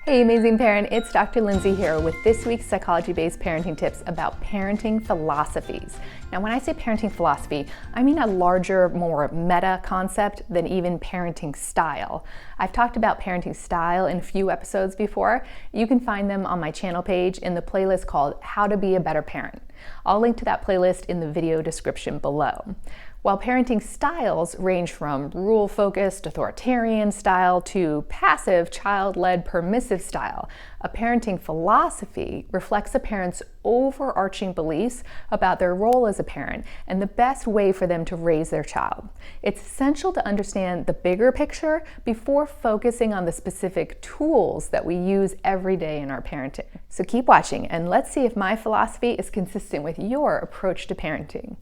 Hey amazing parent, it's Dr. Lindsay here with this week's psychology-based parenting tips about parenting philosophies. Now when I say parenting philosophy, I mean a larger, more meta concept than even parenting style. I've talked about parenting style in a few episodes before. You can find them on my channel page in the playlist called How to Be a Better Parent. I'll link to that playlist in the video description below. While parenting styles range from rule-focused, authoritarian style to passive, child-led, permissive style, a parenting philosophy reflects a parent's overarching beliefs about their role as a parent and the best way for them to raise their child. It's essential to understand the bigger picture before focusing on the specific tools that we use every day in our parenting. So keep watching and let's see if my philosophy is consistent with your approach to parenting.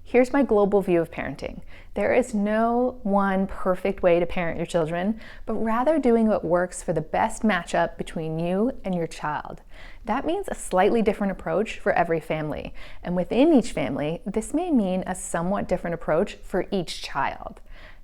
Here's my global view of parenting. There is no one perfect way to parent your children, but rather doing what works for the best matchup between you and your child. That means a slightly different approach for every family. And within each family, this may mean a somewhat different approach for each child.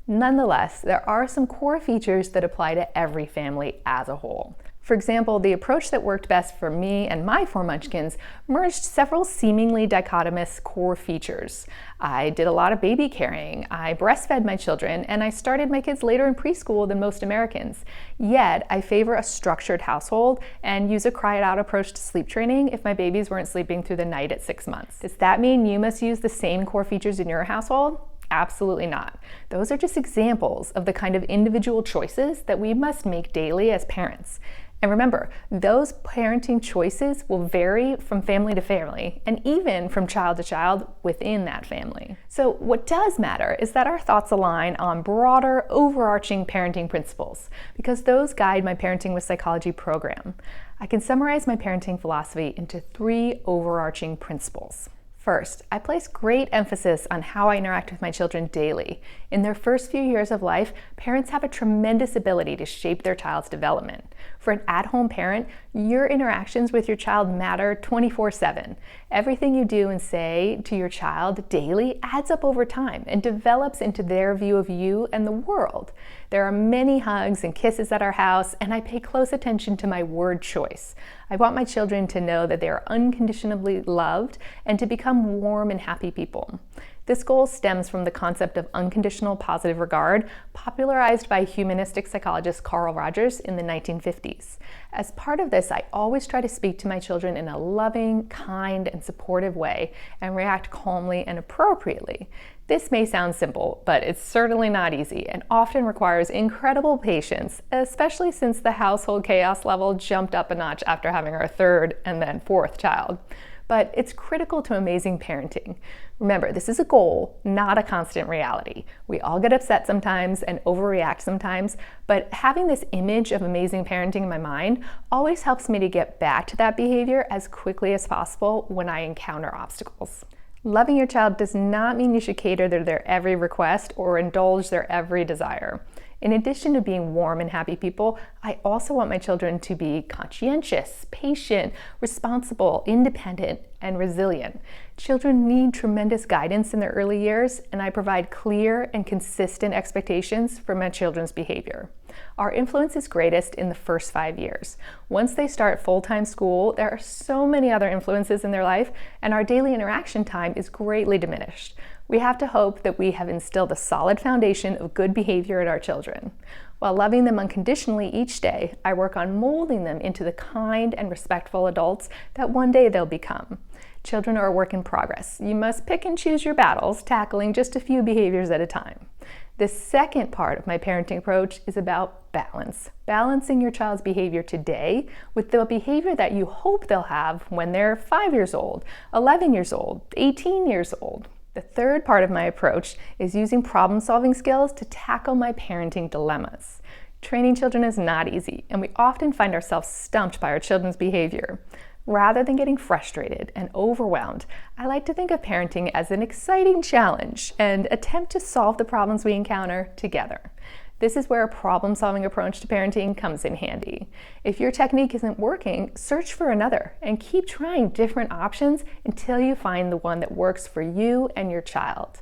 Nonetheless, there are some core features that apply to every family as a whole. For example, the approach that worked best for me and my 4 munchkins merged several seemingly dichotomous core features. I did a lot of baby carrying, I breastfed my children, and I started my kids later in preschool than most Americans. Yet, I favor a structured household and use a cry-it-out approach to sleep training if my babies weren't sleeping through the night at 6 months. Does that mean you must use the same core features in your household? Absolutely not. Those are just examples of the kind of individual choices that we must make daily as parents. And remember, those parenting choices will vary from family to family and even from child to child within that family. So what does matter is that our thoughts align on broader, overarching parenting principles because those guide my Parenting with Psychology program. I can summarize my parenting philosophy into 3 overarching principles. First, I place great emphasis on how I interact with my children daily. In their first few years of life, parents have a tremendous ability to shape their child's development. For an at-home parent, your interactions with your child matter 24/7. Everything you do and say to your child daily adds up over time and develops into their view of you and the world. There are many hugs and kisses at our house, and I pay close attention to my word choice. I want my children to know that they are unconditionally loved and to become warm and happy people. This goal stems from the concept of unconditional positive regard, popularized by humanistic psychologist Carl Rogers in the 1950s. As part of this, I always try to speak to my children in a loving, kind, and supportive way and react calmly and appropriately. This may sound simple, but it's certainly not easy and often requires incredible patience, especially since the household chaos level jumped up a notch after having our 3rd and then 4th child. But it's critical to amazing parenting. Remember, this is a goal, not a constant reality. We all get upset sometimes and overreact sometimes, but having this image of amazing parenting in my mind always helps me to get back to that behavior as quickly as possible when I encounter obstacles. Loving your child does not mean you should cater to their every request or indulge their every desire. In addition to being warm and happy people, I also want my children to be conscientious, patient, responsible, independent, and resilient. Children need tremendous guidance in their early years, and I provide clear and consistent expectations for my children's behavior. Our influence is greatest in the first 5 years. Once they start full-time school, there are so many other influences in their life, and our daily interaction time is greatly diminished. We have to hope that we have instilled a solid foundation of good behavior in our children. While loving them unconditionally each day, I work on molding them into the kind and respectful adults that one day they'll become. Children are a work in progress. You must pick and choose your battles, tackling just a few behaviors at a time. The second part of my parenting approach is about balance. Balancing your child's behavior today with the behavior that you hope they'll have when they're 5 years old, 11 years old, 18 years old. The third part of my approach is using problem-solving skills to tackle my parenting dilemmas. Training children is not easy, and we often find ourselves stumped by our children's behavior. Rather than getting frustrated and overwhelmed, I like to think of parenting as an exciting challenge and attempt to solve the problems we encounter together. This is where a problem-solving approach to parenting comes in handy. If your technique isn't working, search for another and keep trying different options until you find the one that works for you and your child.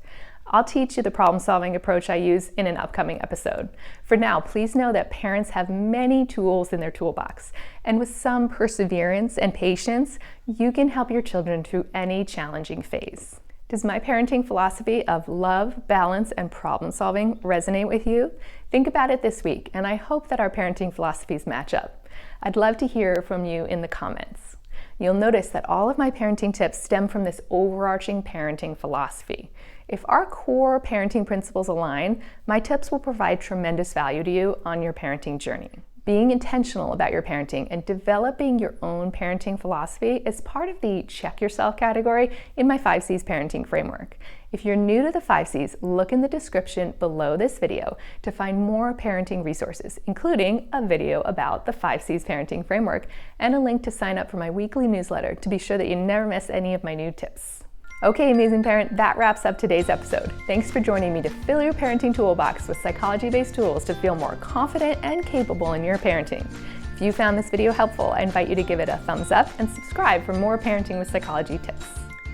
I'll teach you the problem-solving approach I use in an upcoming episode. For now, please know that parents have many tools in their toolbox, and with some perseverance and patience, you can help your children through any challenging phase. Does my parenting philosophy of love, balance, and problem-solving resonate with you? Think about it this week, and I hope that our parenting philosophies match up. I'd love to hear from you in the comments. You'll notice that all of my parenting tips stem from this overarching parenting philosophy. If our core parenting principles align, my tips will provide tremendous value to you on your parenting journey. Being intentional about your parenting and developing your own parenting philosophy is part of the check yourself category in my 5 C's parenting framework. If you're new to the 5 C's, look in the description below this video to find more parenting resources, including a video about the 5 C's parenting framework and a link to sign up for my weekly newsletter to be sure that you never miss any of my new tips. Okay, amazing parent, that wraps up today's episode. Thanks for joining me to fill your parenting toolbox with psychology-based tools to feel more confident and capable in your parenting. If you found this video helpful, I invite you to give it a thumbs up and subscribe for more parenting with psychology tips.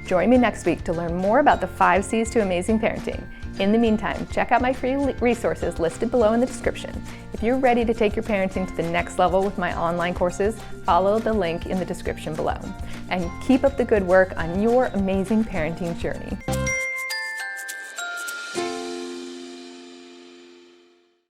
Join me next week to learn more about the 5 C's to amazing parenting. In the meantime, check out my free resources listed below in the description. If you're ready to take your parenting to the next level with my online courses, follow the link in the description below. And keep up the good work on your amazing parenting journey.